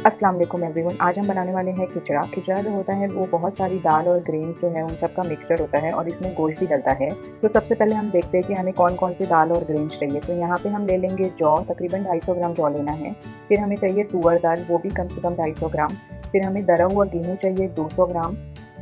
अस्सलाम वालेकुम एवरीवन। आज हम बनाने वाले हैं खिचड़ा। खिचड़ा जो होता है वो बहुत सारी दाल और ग्रेन्स जो है उन सब का मिक्सचर होता है और इसमें गोश्त भी डलता है। तो सबसे पहले हम देखते हैं कि हमें कौन-कौन सी दाल और ग्रेन्स चाहिए। तो यहाँ पे हम ले लेंगे जौ, तकरीबन 250 ग्राम जौ लेना है। फिर हमें चाहिए तुअर दाल, वो भी कम से कम 250 ग्राम। फिर हमें दरा हुआ गेहूँ चाहिए 200 ग्राम,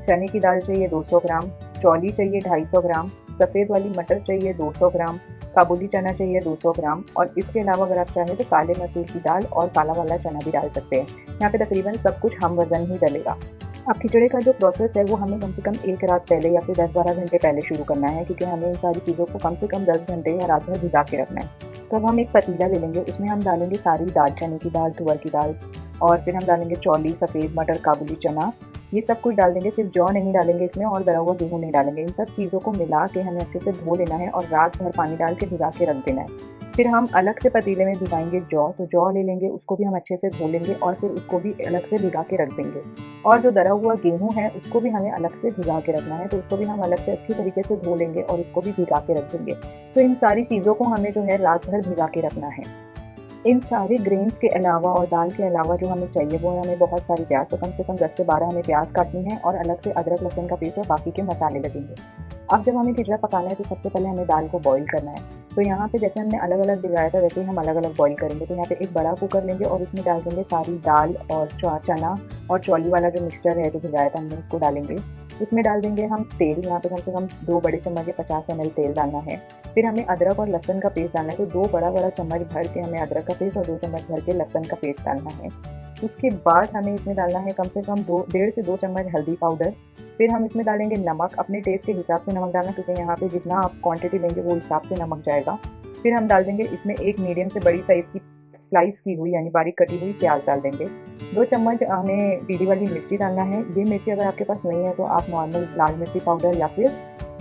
चने की दाल चाहिए 200 ग्राम, चौली चाहिए 250 ग्राम, सफ़ेद वाली मटर चाहिए 200 ग्राम, काबुली चना चाहिए 200 ग्राम और इसके अलावा अगर आप चाहें तो काले मसूर की दाल और काला वाला चना भी डाल सकते हैं। यहाँ पे तकरीबन सब कुछ हम वज़न ही डलेगा। अब खिचड़े का जो प्रोसेस है वो हमें कम से कम 1 रात पहले या फिर 10-12 घंटे पहले शुरू करना है, क्योंकि हमें इन सारी चीज़ों को कम से कम 10 घंटे या रात भर भिगा के रखना है। तो अब हम एक पतीला ले लेंगे, उसमें हम डालेंगे सारी दाल, चने की दाल, तुअर की दाल और फिर हम डालेंगे चौली, सफ़ेद मटर, काबुली चना, ये सब कुछ डाल देंगे। सिर्फ जौ नहीं डालेंगे इसमें और दरा हुआ गेहूँ नहीं डालेंगे। इन सब चीज़ों को मिला के हमें अच्छे से धो लेना है और रात भर पानी डाल के भिगा के रख देना है। फिर हम अलग से पतीले में भिगाएंगे जौ, तो जौ ले लेंगे, उसको भी हम अच्छे से धो लेंगे और फिर उसको भी अलग से भिगा के रख देंगे। और जो दरा हुआ गेहूँ है उसको भी हमें अलग से भिगा के रखना है, तो उसको भी हम अलग से अच्छी तरीके से धो लेंगे और उसको भी भिगा के रख देंगे। तो इन सारी चीज़ों को हमें जो है रात भर भिगा के रखना है। इन सारे ग्रेन्स के अलावा और दाल के अलावा जो हमें चाहिए वो हमें बहुत सारी प्याज, तो कम से कम 10 से 12 हमें प्याज काटनी है और अलग से अदरक लहसुन का पेस्ट और बाकी के मसाले लगेंगे। अब जब हमें खिचड़ा पकाना है तो सबसे पहले हमें दाल को बॉईल करना है। तो यहाँ पे जैसे हमने अलग अलग भिगाया था वैसे ही हम अलग अलग बॉईल करेंगे। तो यहाँ पे एक बड़ा कुकर लेंगे और उसमें डाल देंगे सारी दाल और चना और चौली वाला जो मिक्सचर है जो भिगाया था हमने उसको डालेंगे। उसमें डाल देंगे हम तेल, यहाँ पे कम से कम 2 बड़े चम्मच या 50 ml तेल डालना है। फिर हमें अदरक और लहसुन का पेस्ट डालना है, तो 2 बड़ा चम्मच भर के हमें अदरक का पेस्ट और 2 चम्मच भर के लहसुन का पेस्ट डालना है। उसके बाद हमें इसमें डालना है कम से कम 1.5 से 2 चम्मच हल्दी पाउडर। फिर हम इसमें डालेंगे नमक, अपने टेस्ट के हिसाब से नमक डालना, क्योंकि यहाँ पे जितना आप क्वांटिटी लेंगे वो हिसाब से नमक जाएगा। फिर हम डाल देंगे इसमें एक मीडियम से बड़ी साइज़ की स्लाइस की हुई यानी बारीक कटी हुई प्याज डाल देंगे। 2 चम्मच हमें पीली वाली मिर्ची डालना है। ये मिर्ची अगर आपके पास नहीं है तो आप नॉर्मल लाल मिर्ची पाउडर या फिर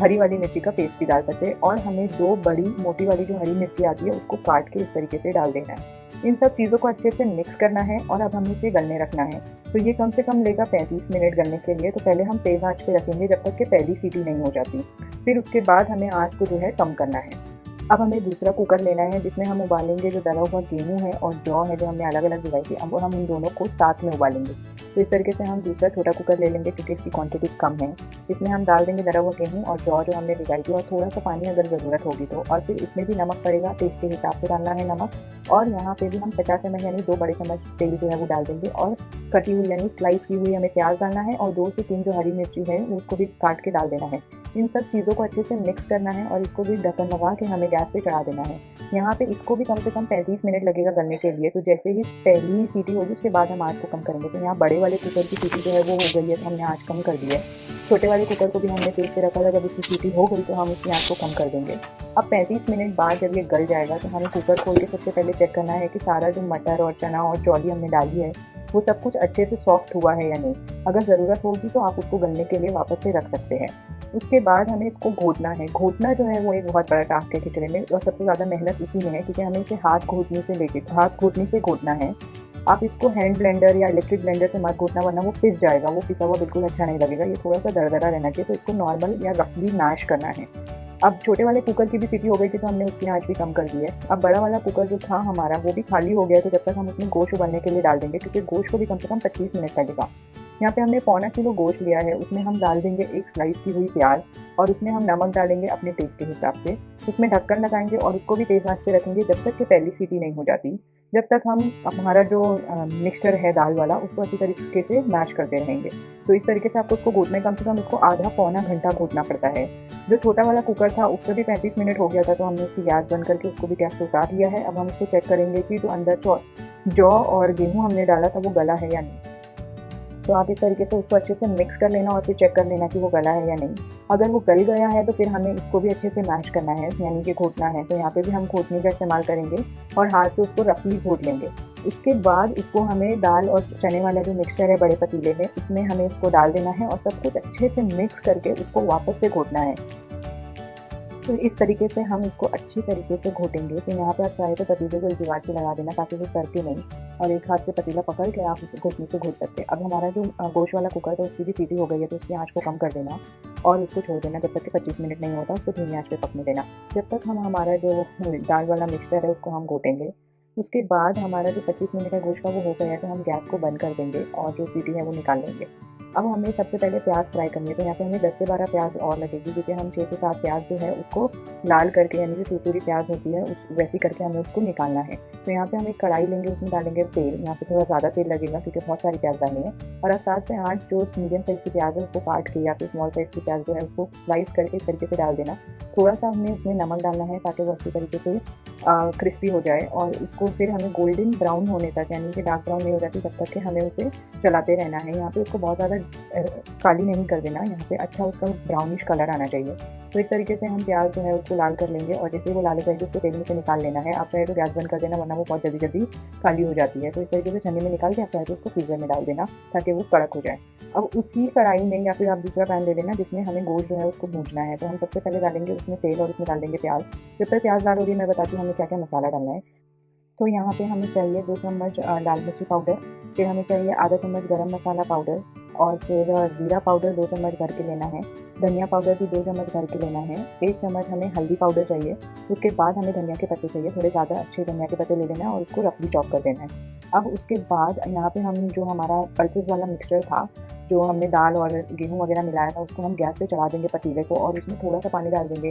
हरी वाली मिर्ची का पेस्ट भी डाल सकते हैं। और हमें 2 बड़ी मोटी वाली जो हरी मिर्ची आती है उसको काट के इस तरीके से डाल देना है। इन सब चीज़ों को अच्छे से मिक्स करना है और अब हमें इसे गलने रखना है। तो ये कम से कम लेगा 35 मिनट गलने के लिए। तो पहले हम तेज़ आँच पे रखेंगे जब तक कि पहली सीटी नहीं हो जाती। फिर उसके बाद हमें आँच को जो है कम करना है। अब हमें दूसरा कुकर लेना है जिसमें हम उबालेंगे जो दरा हुआ गेहूँ है और जौ है जो हमने अलग अलग भिगाई थी, अब हम उन दोनों को साथ में उबालेंगे। तो इस तरीके से हम दूसरा छोटा कुकर ले लेंगे क्योंकि इसकी क्वांटिटी कम है। इसमें हम डाल देंगे दरा हुआ गेहूँ और जौ जो हमने भिगाई थी और थोड़ा सा पानी अगर ज़रूरत होगी तो, और फिर इसमें भी नमक पड़ेगा, टेस्ट के हिसाब से डालना है नमक। और यहाँ पे भी हम 50 ml यानी 2 बड़े चम्मच तेल जो है वो डाल देंगे और कटी हुई यानी स्लाइस की हुई हमें प्याज डालना है और 2 से 3 जो हरी मिर्ची है उसको भी काट के डाल देना है। इन सब चीज़ों को अच्छे से मिक्स करना है और इसको भी ढक्कन लगा के हमें गैस पे चढ़ा देना है। यहाँ पे इसको भी कम से कम 35 मिनट लगेगा गलने के लिए। तो जैसे ही पहली सीटी होगी उसके बाद हम आँच को कम करेंगे। तो यहाँ बड़े वाले कुकर की सीटी जो है वो हो गई है, तो हमने आँच कम कर दी है। छोटे वाले कुकर को भी हमने तेज़ पे रखा था, जब उसकी सीटी हो गई तो हम उसकी आँच को कम कर देंगे। अब 35 मिनट बाद जब ये गल जाएगा तो हमें कुकर खोल के सबसे पहले चेक करना है कि सारा जो मटर और चना और चौली हमने डाली है वो सब कुछ अच्छे से सॉफ्ट हुआ है या नहीं। अगर ज़रूरत होगी तो आप उसको गलने के लिए वापस से रख सकते हैं। उसके बाद हमें इसको घोटना है। घोटना जो है वो एक बहुत बड़ा टास्क है खिचड़े में और सबसे ज़्यादा मेहनत उसी में है, क्योंकि हमें इसे हाथ घोटने से घोटना है। आप इसको हैंड ब्लेंडर या इलेक्ट्रिक ब्लेंडर से मत घोटना, वरना वो पिस जाएगा, वो पिसा हुआ बिल्कुल अच्छा नहीं लगेगा। ये थोड़ा सा दरदरा रहना चाहिए, तो इसको नॉर्मल या रफली मैश करना है। अब छोटे वाले कुकर की भी सीटी हो गई थी तो हमने उसकी आँच भी कम कर दी है। अब बड़ा वाला कुकर जो था हमारा वो भी खाली हो गया, तो जब तक हम उसमें गोश्त उबालने के लिए डाल देंगे, क्योंकि गोश्त को भी कम से कम 25 मिनट लगेगा। यहाँ पे हमने पौना किलो गोश्त लिया है, उसमें हम डाल देंगे एक स्लाइस की हुई प्याज और उसमें हम नमक डालेंगे अपने टेस्ट के हिसाब से। उसमें ढक्कन लगाएंगे और उसको भी तेज़ आंच पे रखेंगे जब तक कि पहली सीटी नहीं हो जाती। जब तक हम हमारा जो मिक्सचर है दाल वाला उसको अच्छी तरीके से मैश करते रहेंगे। तो इस तरीके से आपको उसको घोटना है, कम से कम इसको आधा पौना घंटा घोटना पड़ता है। जो छोटा वाला कुकर था उससे भी 35 मिनट हो गया था, तो हमने उसकी गैस बंद करके उसको भी गैस से उतार लिया है। अब हम इसको चेक करेंगे कि जो अंदर जौ और गेहूँ हमने डाला था वो गला है या नहीं। तो आप इस तरीके से उसको अच्छे से मिक्स कर लेना और फिर चेक कर लेना कि वो गला है या नहीं। अगर वो गल गया है तो फिर हमें इसको भी अच्छे से मैश करना है, यानी कि घोटना है। तो यहाँ पे भी हम घोटने का इस्तेमाल करेंगे और हाथ से उसको रफली घोट लेंगे। उसके बाद इसको हमें दाल और चने वाला जो मिक्सचर है बड़े पतीले में, इसमें हमें इसको डाल देना है और सब कुछ अच्छे से मिक्स करके उसको वापस से घोटना है। तो इस तरीके से हम इसको अच्छी तरीके से घोटेंगे। तो यहाँ पे आप चाहे तो पतीले को एक दीवार से लगा देना ताकि वो सरके नहीं, और एक हाथ से पतीला पकड़ के आप उसे घुटने से घोट सकते हैं। अब हमारा जो गोश्त वाला कुकर था उसकी भी सीटी हो गई है, तो उसकी आँच को कम कर देना और उसको छोड़ देना जब तक कि 25 मिनट नहीं होता, उसको धीमी आँच पे पकने देना। जब तक हम हमारा जो दाल वाला मिक्सचर है उसको हम घोटेंगे। उसके बाद हमारा जो 25 मिनट का गोश्त का वो हो गया है, तो हम गैस को बंद कर देंगे और जो सीटी है वो निकाल लेंगे। अब हमें सबसे पहले प्याज़ फ्राई करनी है, तो यहाँ पे हमें 10 से 12 प्याज़ और लगेगी, क्योंकि हम 6 से 7 प्याज़ जो है उसको लाल करके, यानी कि चूर-चूरी प्याज़ होती है उस वैसी करके हमें उसको निकालना है। तो यहाँ पे हम एक कढ़ाई लेंगे, उसमें डालेंगे तेल। यहाँ पे थोड़ा ज़्यादा तेल लगेगा क्योंकि बहुत सारी प्याज़ डालनी है। और अब 7 से 8 जो मीडियम साइज़ की प्याज़ है उसको काट के, या फिर स्मॉल साइज़ की प्याज़ जो है उसको स्लाइस करके इस तरीके से डाल देना। थोड़ा-सा हमें उसमें नमक डालना है ताकि वो अच्छी तरीके से क्रिस्पी हो जाए, और उसको फिर हमें गोल्डन ब्राउन होने तक, यानी कि डार्क ब्राउन नहीं हो जाती तब तक कि हमें उसे चलाते रहना है। यहाँ पे उसको बहुत ज़्यादा काली नहीं कर देना, यहाँ पे अच्छा उसका ब्राउनिश कलर आना चाहिए। तो इस तरीके से हम प्याज जो है उसको लाल कर लेंगे, और जैसे वो लाल हो जाएगी उसको तेल में से निकाल लेना है। आप चाहे तो गैस बंद कर देना, वरना वो बहुत जल्दी काली हो जाती है। तो इस तरीके से छन्नी में निकाल के आप चाहे तो उसको फ्रीज़र में डाल देना ताकि वो कड़क हो जाए। अब उसी कढ़ाई में, या फिर आप दूसरा पैन ले लेना जिसमें हमें गोश्त जो है उसको भूनना है। तो हम सबसे पहले डालेंगे उसमें तेल, और उसमें डाल देंगे प्याज। जब तक प्याज लाल हो रही है मैं बताती हूँ हमें क्या क्या मसाला डालना है। तो यहाँ पे हमें चाहिए 2 चम्मच लाल मिर्ची पाउडर, फिर हमें चाहिए आधा चम्मच गरम मसाला पाउडर, और फिर ज़ीरा पाउडर 2 चम्मच भर के लेना है। धनिया पाउडर भी 2 चम्मच भर के लेना है। 1 चम्मच हमें हल्दी पाउडर चाहिए। उसके बाद हमें धनिया के पत्ते चाहिए, थोड़े ज़्यादा अच्छे धनिया के पत्ते ले लेना है और उसको रफली चॉप कर देना है। अब उसके बाद यहाँ पे हम जो हमारा पल्सेस वाला मिक्सचर था, जो हमने दाल और गेहूँ वगैरह मिलाया था, उसको हम गैस पे चढ़ा देंगे पतीले को, और उसमें थोड़ा-सा पानी डाल देंगे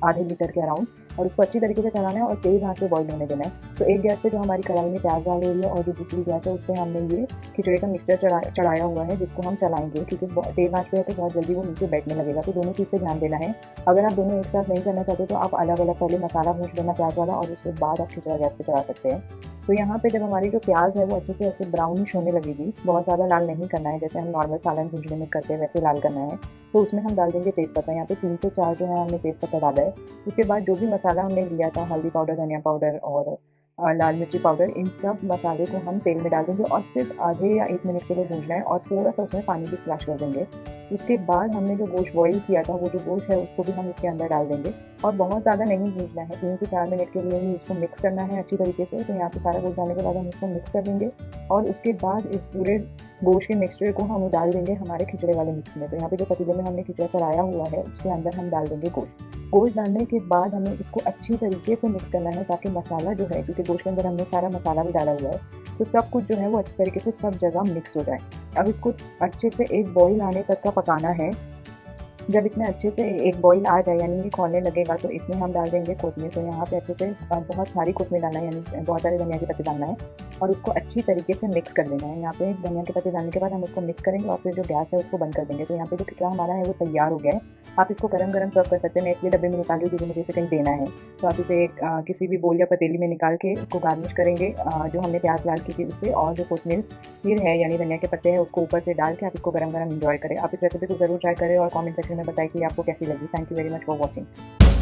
आधे लीटर के अराउंड, और उसको अच्छी तरीके से चलाना है और तेज़ आँच पे बॉयल होने देना है। तो एक गैस पे जो हमारी कढ़ाई में प्याज़ डाल रही है, और जो दूसरी गैस है उस पे हमने ये खिचड़ी का मिक्सचर चढ़ाया हुआ है, जिसको हम चलाएँगे, क्योंकि तेज़ आँच पे है तो बहुत जल्दी वो नीचे बैठने लगेगा। तो दोनों चीज़ पे ध्यान देना है। अगर आप दोनों एक साथ नहीं करना चाहते तो आप अलग-अलग पहले मसाला भून लेना प्याज़ वाला, और उसके बाद आप खिचड़ा गैस पे चढ़ा सकते हैं। तो यहाँ पे जब हमारी जो प्याज़ है वो अच्छे से ऐसे ब्राउनिश होने लगेगी, बहुत ज़्यादा लाल नहीं करना है, जैसे हम नॉर्मल सालन भुजिया में करते हैं वैसे लाल करना है। तो उसमें हम डाल देंगे तेज़पत्ता। यहाँ पे 3 से 4 जो है हमने तेज़पत्ता डाला है। उसके बाद जो भी मसाला हमने लिया था, हल्दी पाउडर, धनिया पाउडर और लाल मिर्ची पाउडर, इन सब मसाले को हम तेल में डाल देंगे, और सिर्फ आधे या 1 मिनट के लिए भूनना है, और थोड़ा-सा उसमें पानी भी स्प्लैश कर देंगे। उसके बाद हमने जो गोश्त बॉयल किया था, वो जो गोश्त है उसको भी हम इसके अंदर डाल देंगे, और बहुत ज़्यादा नहीं भूनना है, 3 से 4 मिनट के लिए ही इसको मिक्स करना है अच्छी तरीके से। तो यहाँ पे सारा गोश्त डालने के बाद हम इसको मिक्स कर देंगे, और उसके बाद इस पूरे गोश्त के मिक्सचर को हम डाल देंगे हमारे खिचड़े वाले मिक्स में। तो यहाँ पे जो पतीले में हमने खिचड़ा चढ़ाया हुआ है उसके अंदर हम डाल देंगे गोश्त। गोश्त डालने के बाद हमें इसको अच्छी तरीके से मिक्स करना है, ताकि मसाला जो है, क्योंकि गोश्त के अंदर हमने सारा मसाला भी डाला हुआ है, तो सब कुछ जो है वो अच्छी तरीके से सब जगह मिक्स हो जाए। अब इसको अच्छे से एक बॉईल आने तक का पकाना है। जब इसमें अच्छे से एक बॉईल आ जाए, यानी कि खौलने लगेगा, तो इसमें हम डाल देंगे कोतमीर। तो यहाँ पे अच्छे से बहुत सारी कोतमीर डालना है, यानी बहुत सारे धनिया के पत्ते डालना है, और उसको अच्छी तरीके से मिक्स कर देना है। यहाँ पे धनिया के पत्ते डालने के बाद हम उसको मिक्स करेंगे, और फिर जो गैस है उसको बंद कर देंगे। तो यहाँ पे जो खिचड़ा हमारा है वो तैयार हो गया है। आप इसको गरम-गरम सर्व कर सकते हैं। मैं इसलिए डब्बे में निकाल रही हूँ क्योंकि मुझे इसे कहीं देना है। तो आप इसे किसी भी बोल या पतीली में निकाल के उसको गार्निश करेंगे, जो हमने प्याज लाल की थी उससे, और जो कोतमीर है यानी धनिया के पत्ते हैं उसको ऊपर से डाल के आप इसको गरम-गरम एंजॉय करें। आप इस रेसिपी को ज़रूर ट्राई करें और कमेंट सेक्शन में बताएं कि आपको कैसी लगी। Thank you very much for watching.